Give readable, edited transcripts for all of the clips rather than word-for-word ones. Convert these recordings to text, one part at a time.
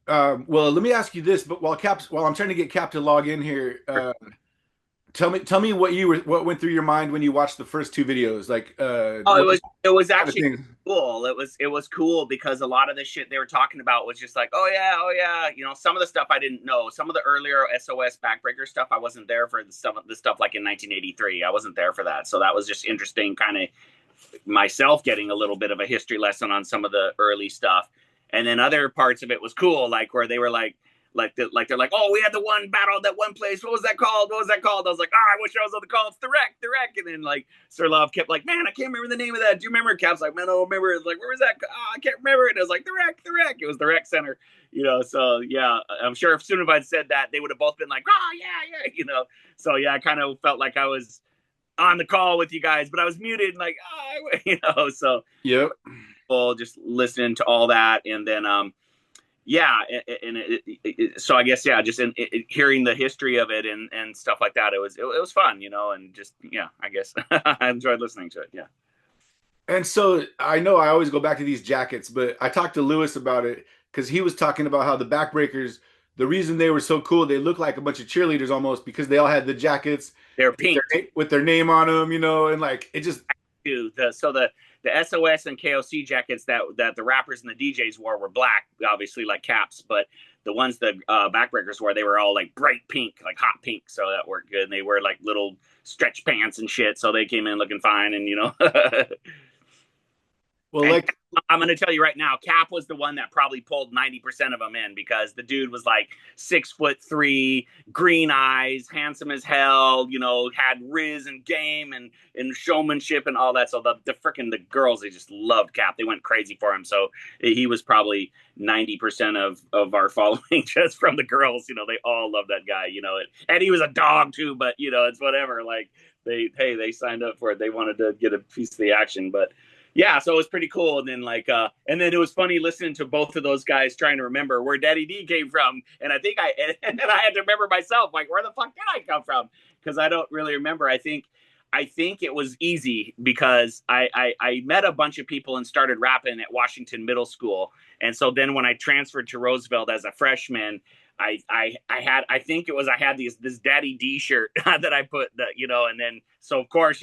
Well, let me ask you this, but while I'm trying to get Cap to log in here, tell me what went through your mind when you watched the first two videos, like Oh, what it was kind of actually things. cool. It was cool because a lot of the shit they were talking about was just like, oh yeah. Some of the stuff I didn't know. Some of the earlier SOS backbreaker stuff, I wasn't there for the stuff like in 1983. I wasn't there for that. So that was just interesting, kind of myself getting a little bit of a history lesson on some of the early stuff. And then other parts of it was cool, like where they were like they're like, oh, we had the one battle, that one place. What was that called? What was that called? I was like, oh, I wish I was on the call. It's the wreck. And then like Sir Love kept like, man, I can't remember the name of that. Do you remember? Cap's like, man, I don't remember. It's like, where was that? Oh, I can't remember. And it was like the wreck. It was the rec center. So yeah, I'm sure if soon if I'd said that, they would have both been like, oh yeah. So yeah, I kind of felt like I was on the call with you guys, but I was muted and like, so Yep. well, just listening to all that. And then yeah, so I guess yeah, just hearing the history of it and stuff like that, it was fun, and just yeah, I guess I enjoyed listening to it. Yeah, And so I know I always go back to these jackets, but I talked to Lewis about it because he was talking about how the backbreakers, the reason they were so cool, they look like a bunch of cheerleaders almost because they all had the jackets they're with pink their name on them, and like it just. too. The SOS and KOC jackets that the rappers and the DJs wore black, obviously like caps, but the ones the backbreakers wore, they were all like bright pink, like hot pink, so that worked good. And they wear like little stretch pants and shit, so they came in looking fine, and Well, And like, I'm going to tell you right now, Cap was the one that probably pulled 90% of them in because the dude was like 6'3", green eyes, handsome as hell, had riz and game and showmanship and all that. So the freaking the girls, they just loved Cap. They went crazy for him. So he was probably 90% of our following just from the girls. They all love that guy, and he was a dog too, but it's whatever. Like they signed up for it. They wanted to get a piece of the action, but yeah, so it was pretty cool. And then it was funny listening to both of those guys trying to remember where Daddy D came from. And and then I had to remember myself, like, where the fuck did I come from? Because I don't really remember. I think it was easy because I met a bunch of people and started rapping at Washington Middle School. And so then when I transferred to Roosevelt as a freshman, I think it was I had this Daddy D shirt that I put and then so of course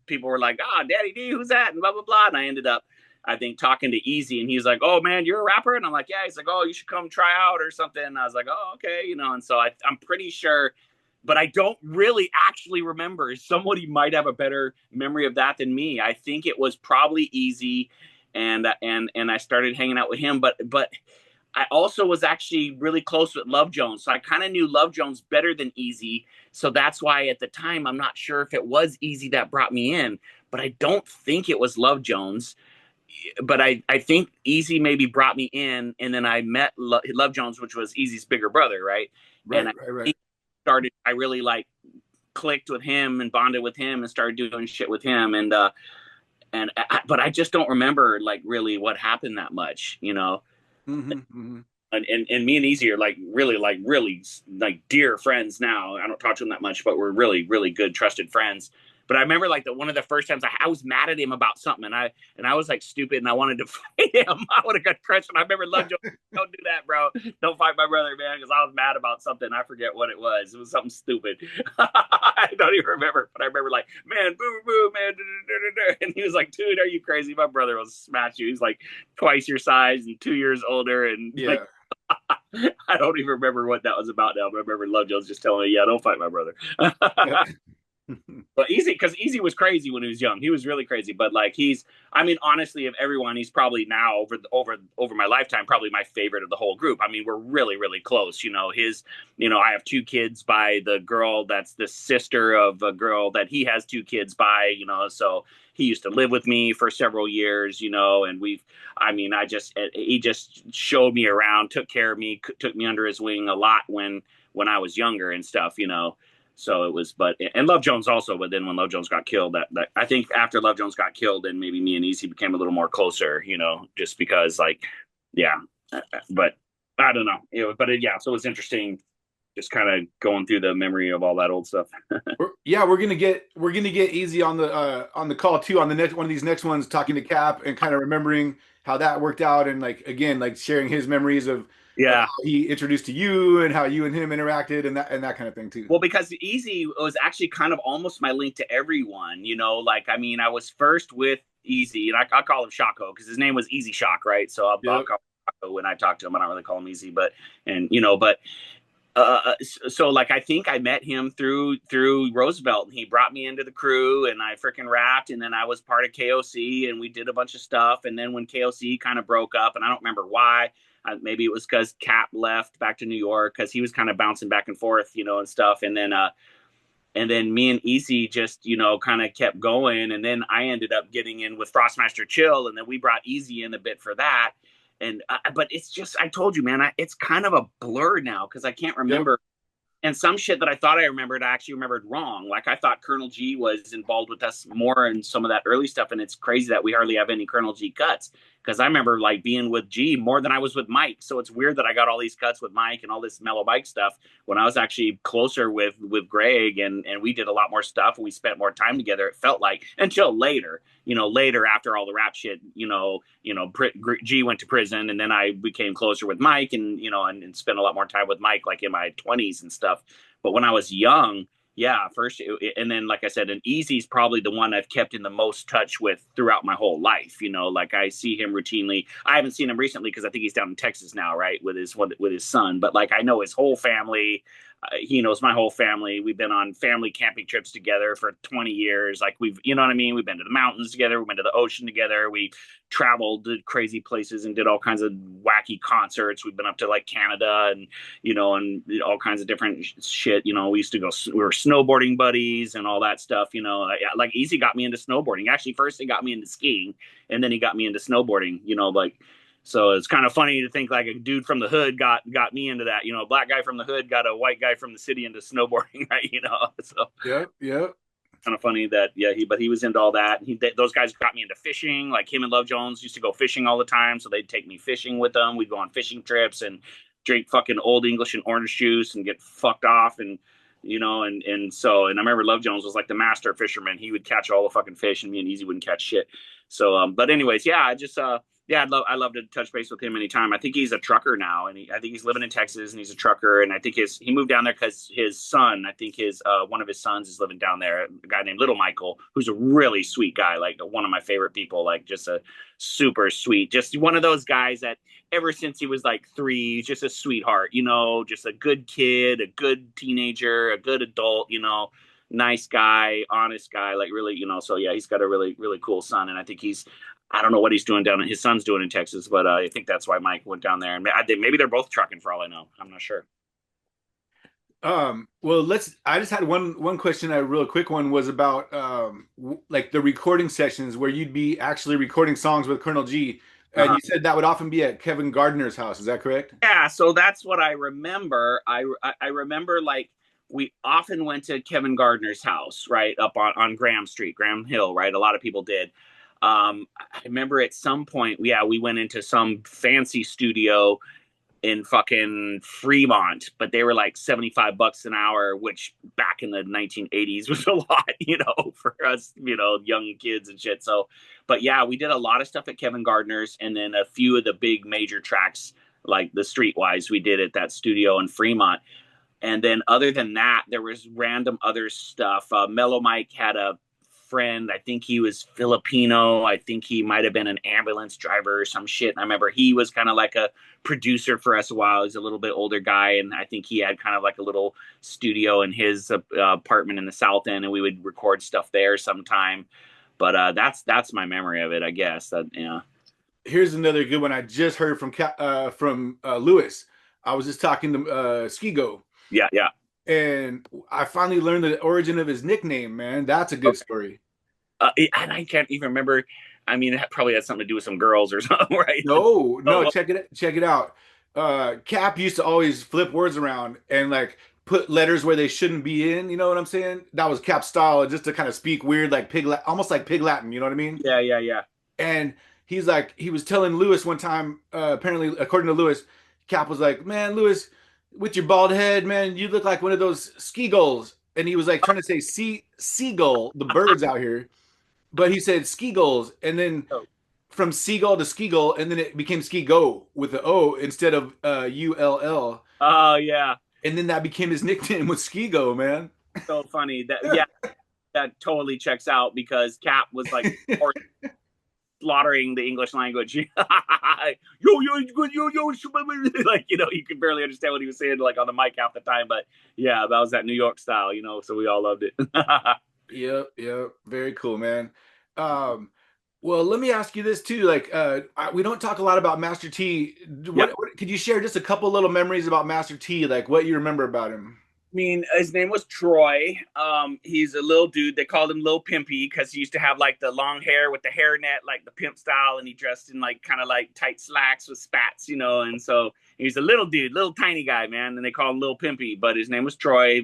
people were like, oh, Daddy D, who's that, and blah blah blah. And I ended up, I think, talking to Easy, and he's like, oh man, you're a rapper. And I'm like, yeah. He's like, oh, you should come try out or something. And I was like, oh, okay. And so I'm pretty sure, but I don't really actually remember. Somebody might have a better memory of that than me. I think it was probably Easy, and I started hanging out with him, but I also was actually really close with Love Jones. So I kind of knew Love Jones better than Easy. So that's why at the time, I'm not sure if it was Easy that brought me in, but I don't think it was Love Jones. But I think Easy maybe brought me in. And then I met Love Jones, which was Easy's bigger brother, right? right, And I right, right. think I really like clicked with him and bonded with him and started doing shit with him. But I just don't remember like really what happened that much. Hmm, hmm. And me and Easy are like really like dear friends now. I don't talk to him that much, but we're really really good trusted friends. But I remember like one of the first times I was mad at him about something, and I was like stupid, and I wanted to fight him. I would have got crushed. And I remember Love Joe, don't do that, bro. Don't fight my brother, man, because I was mad about something. I forget what it was. It was something stupid. I don't even remember, but I remember like, man, boo boo, man, and he was like, dude, are you crazy? My brother will smash you. He's like twice your size and 2 years older, and like Yeah. I don't even remember what that was about now, but I remember Love Jones just telling me, yeah, don't fight my brother. But Easy, because Easy was crazy when he was young. He was really crazy. But like I mean, honestly, of everyone, he's probably now over my lifetime, probably my favorite of the whole group. I mean, we're really, really close. I have two kids by the girl that's the sister of a girl that he has two kids by, so he used to live with me for several years, and he just showed me around, took care of me, took me under his wing a lot when I was younger and stuff. So it was, and Love Jones also. But then when Love Jones got killed, that I think after Love Jones got killed, then maybe me and Easy became a little more closer, just because like, yeah. But I don't know, yeah. So it was interesting, just kind of going through the memory of all that old stuff. Yeah, we're gonna get Easy on the call too on the next one of these next ones, talking to Cap and kind of remembering how that worked out, and like again like sharing his memories of of Yeah. how he introduced to you and how you and him interacted and that kind of thing too. Well, because Easy was actually kind of almost my link to everyone, like, I mean, I was first with Easy, and I call him Shocko because his name was Easy Shock, right? So I'll Yep. call him Shocko when I talk to him. I don't really call him Easy, but so like I think I met him through Roosevelt, and he brought me into the crew, and I freaking rapped, and then I was part of KOC, and we did a bunch of stuff, and then when KOC kind of broke up, and I don't remember why. Maybe it was because Cap left back to New York because he was kind of bouncing back and forth, and stuff, and then me and Easy just kind of kept going, and then I ended up getting in with Frostmaster Chill, and then we brought Easy in a bit for that. And but it's just, I told you, man, it's kind of a blur now because I can't Yep. remember. And some shit that I thought I remembered, I actually remembered wrong. Like I thought Colonel G was involved with us more in some of that early stuff, and it's crazy that we hardly have any Colonel G cuts because I remember like being with G more than I was with Mike. So it's weird that I got all these cuts with Mike and all this mellow Mike stuff when I was actually closer with Greg, and we did a lot more stuff and we spent more time together. It felt like until later, later after all the rap shit, G went to prison, and then I became closer with Mike, and spent a lot more time with Mike, like in my 20s and stuff. But when I was young, yeah, first, and then like I said, and Easy's probably the one I've kept in the most touch with throughout my whole life. Like I see him routinely. I haven't seen him recently because I think he's down in Texas now, right, with his son. But like I know his whole family. He knows my whole family. We've been on family camping trips together for 20 years. Like you know what I mean? We've been to the mountains together. We've been to the ocean together. We traveled to crazy places and did all kinds of wacky concerts. We've been up to like Canada and all kinds of different shit. We used to go, we were snowboarding buddies and all that stuff. Like Easy got me into snowboarding. Actually, first he got me into skiing, and then he got me into snowboarding, like, so it's kind of funny to think like a dude from the hood got me into that. A black guy from the hood got a white guy from the city into snowboarding, right? So Yep. Yep. kind of funny that but he was into all that. Those guys got me into fishing. Like him and Love Jones used to go fishing all the time, so they'd take me fishing with them. We'd go on fishing trips and drink fucking Old English and orange juice and get fucked off and I remember Love Jones was like the master fisherman. He would catch all the fucking fish, and me and Easy wouldn't catch shit. So, but anyways, yeah, I'd love to touch base with him anytime. I think he's a trucker now, and I think he's living in Texas, and he's a trucker. And I think he moved down there because his son, I think one of his sons is living down there. A guy named Little Michael, who's a really sweet guy, like one of my favorite people, like just a super sweet, just one of those guys that ever since he was like 3, he's just a sweetheart, just a good kid, a good teenager, a good adult, nice guy, honest guy, like really, so yeah, he's got a really, really cool son. And I think I don't know what he's doing down. His son's doing in Texas, but I think that's why Mike went down there. And maybe they're both trucking for all I know. I'm not sure. Well, I just had one question. A real quick one was about like the recording sessions where you'd be actually recording songs with Colonel G, and Uh-huh. you said that would often be at Kevin Gardner's house. Is that correct? Yeah, so that's what I remember. I remember like we often went to Kevin Gardner's house, right up on Graham Street, Graham Hill, right? A lot of people did. I remember at some point, yeah, we went into some fancy studio in fucking Fremont, but they were like $75 an hour, which back in the 1980s was a lot, for us, young kids and shit. So, but yeah, we did a lot of stuff at Kevin Gardner's, and then a few of the big major tracks, like the Streetwise, we did at that studio in Fremont. And then other than that, there was random other stuff. Mellow Mike had a friend. I think he was Filipino. I think he might have been an ambulance driver or some shit. And I remember he was kind of like a producer for us a while. He's a little bit older guy, and I think he had kind of like a little studio in his apartment in the South End, and we would record stuff there sometime. But that's my memory of it, I guess. That yeah. Here's another good one I just heard from Lewis. I was just talking to Skego, Yeah, yeah. and I finally learned the origin of his nickname. Man, that's a good Okay. story. And I can't even remember. I mean, it probably had something to do with some girls or something, right? No, no, Oh, check it out. Cap used to always flip words around and like put letters where they shouldn't be in. You know what I'm saying? That was Cap's style, just to kind of speak weird, like almost like pig Latin. You know what I mean? yeah, yeah, yeah. And he was telling Lewis one time. Apparently, according to Lewis, Cap was like, "Man, Lewis, with your bald head, man, you look like one of those skegulls." And he was like trying to say seagull, the birds out here, but he said skegulls, and then Oh. from seagull to Skegel, and then it became Skego with the O instead of ULL, Oh yeah, and then that became his nickname with Skego, man. so funny. That yeah, that totally checks out because Cap was like slaughtering the English language. Yo, like you could barely understand what he was saying like on the mic half the time. But yeah, that was that New York style, so we all loved it. Yep, yep. Very cool, man. Um, well, let me ask you this too. Like, we don't talk a lot about Master T. Yeah. What could you share just a couple little memories about Master T, like what you remember about him? I mean, his name was Troy. He's a little dude. They called him Lil Pimpy because he used to have like the long hair with the hairnet, like the pimp style, and he dressed in like kind of like tight slacks with spats, And so he's a little dude, little tiny guy, man. And they call him Lil Pimpy, but his name was Troy,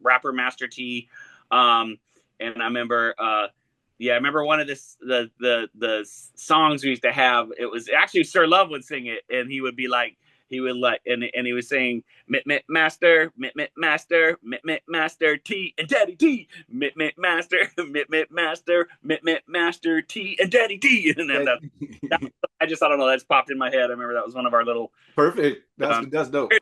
rapper Master T. And I remember, yeah, I remember one of the songs we used to have. It was actually Sir Love would sing it, and he would be like, and he was saying master master master T and Daddy T master master master T and Daddy T and then I just I don't know that's popped in my head. I remember that was one of our little Perfect. That's dope.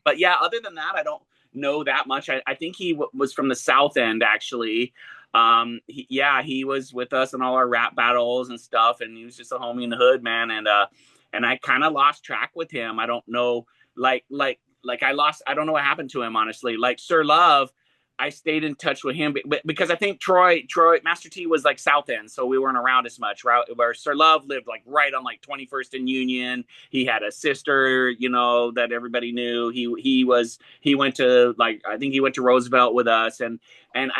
but yeah, other than that I don't know that much. I think he was from the South End actually. He was with us in all our rap battles and stuff, and he was just a homie in the hood, man. And I kind of lost track with him. I don't know, I don't know what happened to him, honestly. Like Sir Love, I stayed in touch with him, but because I think Troy, Master T was like South End, so we weren't around as much. Right, where Sir Love lived like right on like 21st and Union. He had a sister, that everybody knew. He went to like I think he went to Roosevelt with us, and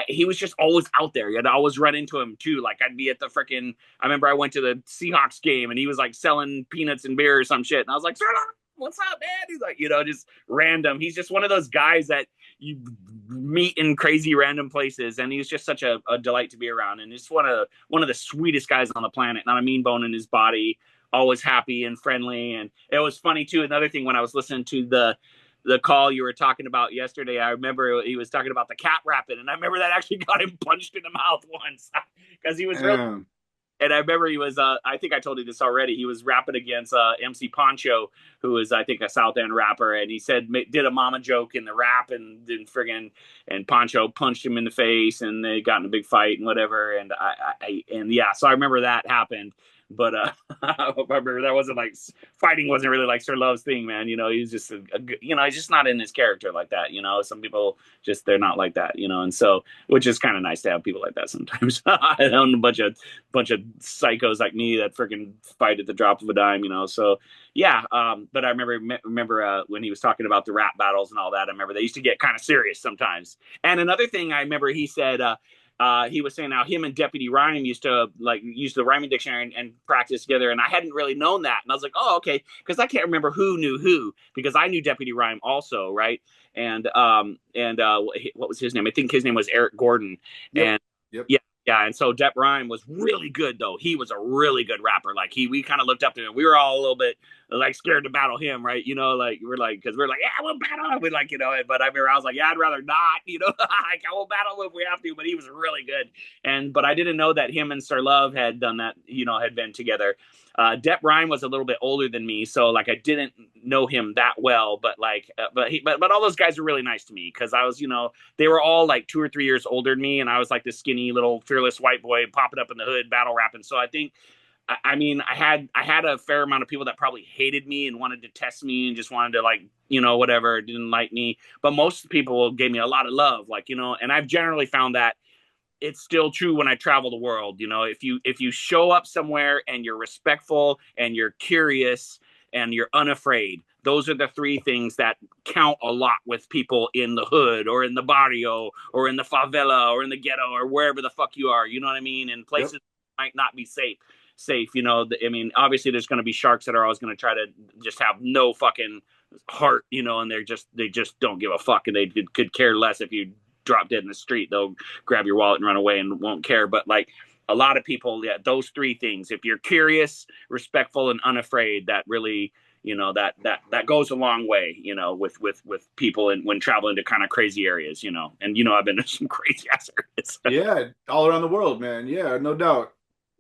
he was just always out there. I'd always run into him too. Like I'd be at the freaking. I remember I went to the Seahawks game and he was like selling peanuts and beer or some shit, and I was like, Sir Love, what's up, man? He's like, just random. He's just one of those guys that you meet in crazy random places, and he's just such a delight to be around. And he's one of the sweetest guys on the planet. Not a mean bone in his body. Always happy and friendly. And it was funny too. Another thing when I was listening to the call you were talking about yesterday, I remember he was talking about the cat rapping, and I remember that actually got him punched in the mouth once because he was really. And I remember he was, I think I told you this already. He was rapping against MC Poncho, who is, I think, a South End rapper. And he said, did a mama joke in the rap and then and Poncho punched him in the face and they got in a big fight and whatever. And so I remember that happened. But I remember that wasn't like fighting wasn't really like Sir Love's thing, man. He's just he's just not in his character like that. Some people just they're not like that. And so which is kind of nice to have people like that sometimes. I don't a bunch of psychos like me that freaking fight at the drop of a dime. So yeah. But I remember when he was talking about the rap battles and all that. I remember they used to get kind of serious sometimes. And another thing I remember he said. He was saying how him and Deputy Rhyme used to use the rhyming dictionary and practice together, and I hadn't really known that, and I was like, oh, okay, because I can't remember who knew who because I knew Deputy Rhyme also, right? And what was his name? I think his name was Eric Gordon, Yep. and Yep. yeah, and so Dep Rhyme was really good though. He was a really good rapper. Like we kind of looked up to him. We were all a little bit like scared to battle him, right? Because we're like, yeah, we'll battle him. But I remember I was like, yeah, I'd rather not, like I will battle him if we have to. But he was really good. But I didn't know that him and Sir Love had done that, had been together. Dep Rhyme was a little bit older than me, so like I didn't know him that well, but but all those guys were really nice to me because I was, they were all like 2 or 3 years older than me, and I was like this skinny little fearless white boy popping up in the hood battle rapping. So I think, I mean, I had a fair amount of people that probably hated me and wanted to test me and just wanted to like, whatever, didn't like me, but most people gave me a lot of love, like, and I've generally found that it's still true when I travel the world. If you show up somewhere and you're respectful and you're curious and you're unafraid, those are the 3 things that count a lot with people in the hood or in the barrio or in the favela or in the ghetto or wherever the fuck you are. You know what I mean? And places might not be safe. I mean, obviously there's going to be sharks that are always going to try to just have no fucking heart, and they just don't give a fuck, and they could care less if you drop dead in the street. They'll grab your wallet and run away and won't care. But like a lot of people, yeah, those 3 things, if you're curious, respectful, and unafraid, that really, that goes a long way, with people and when traveling to kind of crazy areas, and I've been to some crazy ass areas. Yeah, all around the world, man. Yeah, no doubt.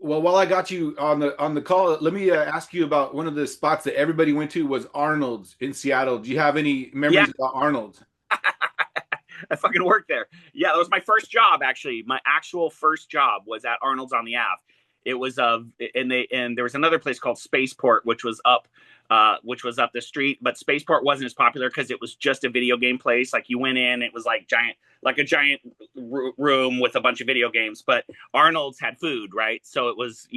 Well, while I got you on the call, let me ask you about one of the spots that everybody went to was Arnold's in Seattle. Do you have any Yeah, memories about Arnold's? I fucking worked there. Yeah, that was my first job actually. My actual first job was at Arnold's on the Ave. It was and there was another place called Spaceport, which was up the street. But Spaceport wasn't as popular because it was just a video game place. Like you went in, it was like a giant room with a bunch of video games. But Arnold's had food, right? So it was,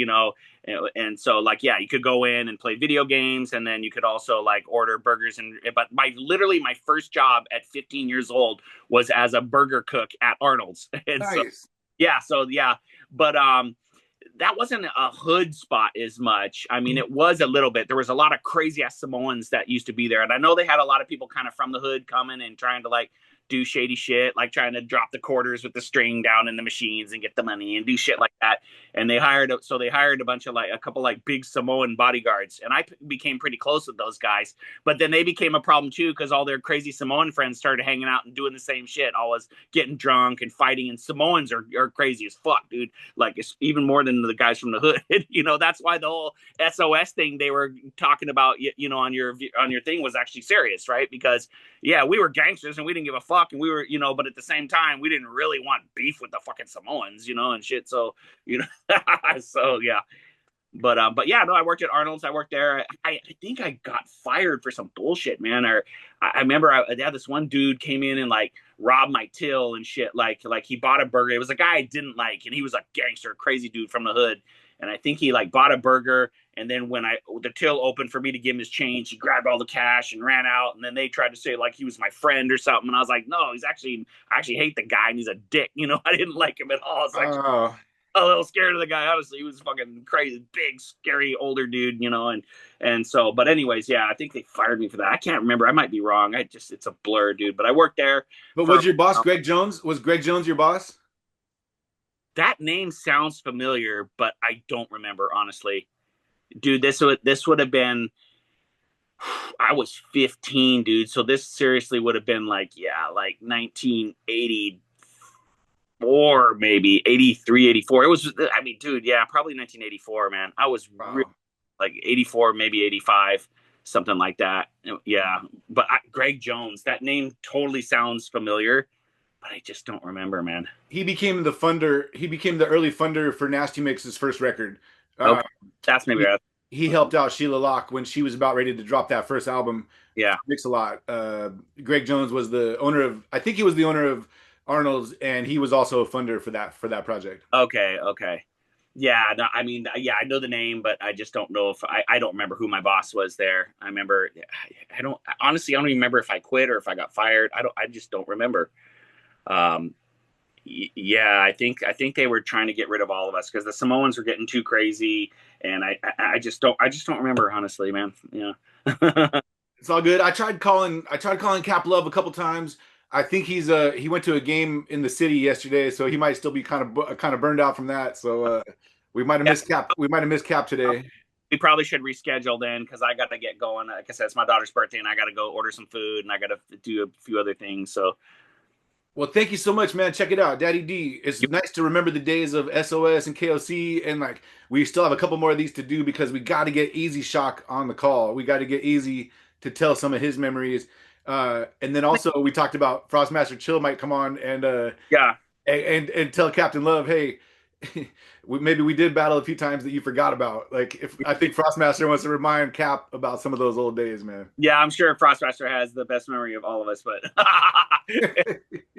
and so like yeah, you could go in and play video games, and then you could also like order burgers. And but literally my first job at 15 years old was as a burger cook at Arnold's, and so Nice. yeah, but that wasn't a hood spot as much. I mean, it was a little bit. There was a lot of crazy ass Samoans that used to be there, and I know they had a lot of people kind of from the hood coming and trying to like do shady shit, like trying to drop the quarters with the string down in the machines and get the money and do shit like that. And they hired a bunch of like a couple like big Samoan bodyguards, and I became pretty close with those guys. But then they became a problem too because all their crazy Samoan friends started hanging out and doing the same shit, always getting drunk and fighting. And Samoans are crazy as fuck, dude. Like it's even more than the guys from the hood. That's why the whole SOS thing they were talking about, on your thing was actually serious, right? Because yeah, we were gangsters and we didn't give a fuck, and we were, but at the same time, we didn't really want beef with the fucking Samoans, and shit. So, so yeah. But yeah, no, I worked at Arnold's. I worked there. I think I got fired for some bullshit, man. Or I remember I had this one dude came in and like robbed my till and shit. Like he bought a burger. It was a guy I didn't like, and he was a gangster, crazy dude from the hood. And I think he like bought a burger, and then when the till opened for me to give him his change, he grabbed all the cash and ran out. And then they tried to say like he was my friend or something, and I was like, no, I actually hate the guy, and he's a dick. I didn't like him at all. I was like Oh, a little scared of the guy. Honestly, he was fucking crazy, big, scary older dude, and so. But anyways, yeah, I think they fired me for that. I can't remember. I might be wrong. It's a blur, dude. But I worked there but for. was your boss Greg Jones? Was Greg Jones your boss? That name sounds familiar, but I don't remember honestly, dude. This would have been. I was 15, dude. So this seriously would have been like, yeah, like 1984, maybe 83, 84. It was, I mean, dude, yeah, probably 1984, man. I was really Wow. like 84, maybe 85, something like that. Yeah. But Greg Jones, that name totally sounds familiar, but I just don't remember, man. He became the funder. He became the early funder for Nasty Mix's first record. Uh, Okay. That's maybe, he, he helped out Sheila Locke when she was about ready to drop that first album. yeah. Mix a lot. Greg Jones was the owner of. I think he was the owner of Arnold's, and he was also a funder for that project. Okay. Okay. Yeah, no, I mean, yeah, I know the name, but I just don't know if I don't remember who my boss was there. I remember, I don't honestly, I don't even remember if I quit or if I got fired. I just don't remember. Um, yeah, I think they were trying to get rid of all of us because the Samoans were getting too crazy, and I just don't remember honestly, man. Yeah. It's all good. I tried calling Cap Love a couple times. I think he went to a game in the city yesterday, so he might still be kind of burned out from that. So we might have Yeah, missed Cap. We might have missed Cap today. we probably should reschedule then because I got to get going. Like I said, it's my daughter's birthday, and I got to go order some food, and I got to do a few other things. So Well, thank you so much, man. Check it out, Daddy D. It's nice to remember the days of SOS and KOC, and like we still have a couple more of these to do because we got to get Easy Shock on the call. We got to get Easy to tell some of his memories, and then also we talked about Frostmaster Chill might come on yeah, and tell Captain Love, hey, maybe we did battle a few times that you forgot about. Like if I think Frostmaster wants to remind Cap about some of those old days, man. yeah, I'm sure Frostmaster has the best memory of all of us, but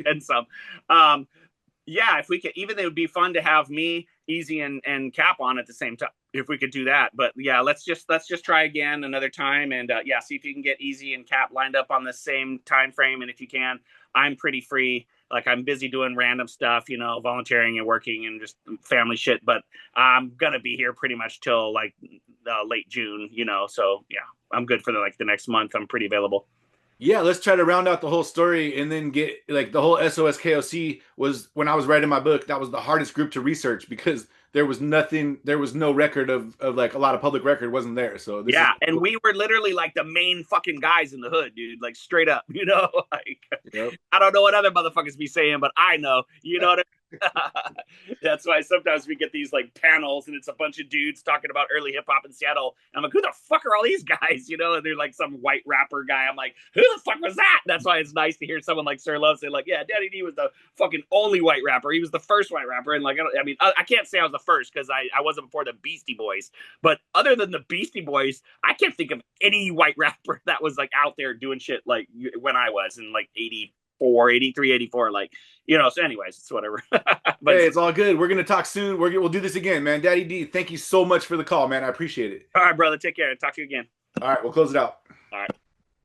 and some. Um, yeah, if we could, even it would be fun to have me, Easy, and Cap on at the same time if we could do that. But yeah, let's just try again another time, and yeah, see if you can get Easy and Cap lined up on the same time frame. And if you can, I'm pretty free. Like I'm busy doing random stuff, volunteering and working and just family shit. But I'm gonna be here pretty much till like late June, So yeah, I'm good for the next month. I'm pretty available. Yeah, let's try to round out the whole story and then get like the whole SOS KOC was when I was writing my book, that was the hardest group to research because there was no record of like a lot of public record wasn't there. So this is Yeah, and we were literally like the main fucking guys in the hood, dude. Like straight up, like Yep. I don't know what other motherfuckers be saying, but I know. You know what I mean? That's why sometimes we get these like panels and it's a bunch of dudes talking about early hip hop in Seattle. And I'm like, who the fuck are all these guys? You know, and they're like some white rapper guy. I'm like, who the fuck was that? That's why it's nice to hear someone like Sir Love say, like, yeah, Daddy D was the fucking only white rapper. He was the first white rapper. And like, I mean, I can't say I was the first because I wasn't before the Beastie Boys. But other than the Beastie Boys, I can't think of any white rapper that was like out there doing shit like when I was in like 84, 83, 84. Like, you know, so anyways, it's whatever. But Hey, it's all good. We're gonna talk soon. We'll do this again, man. Daddy D, thank you so much for the call, man. I appreciate it. all right, brother, take care. Talk to you again. All right, we'll close it out. All right.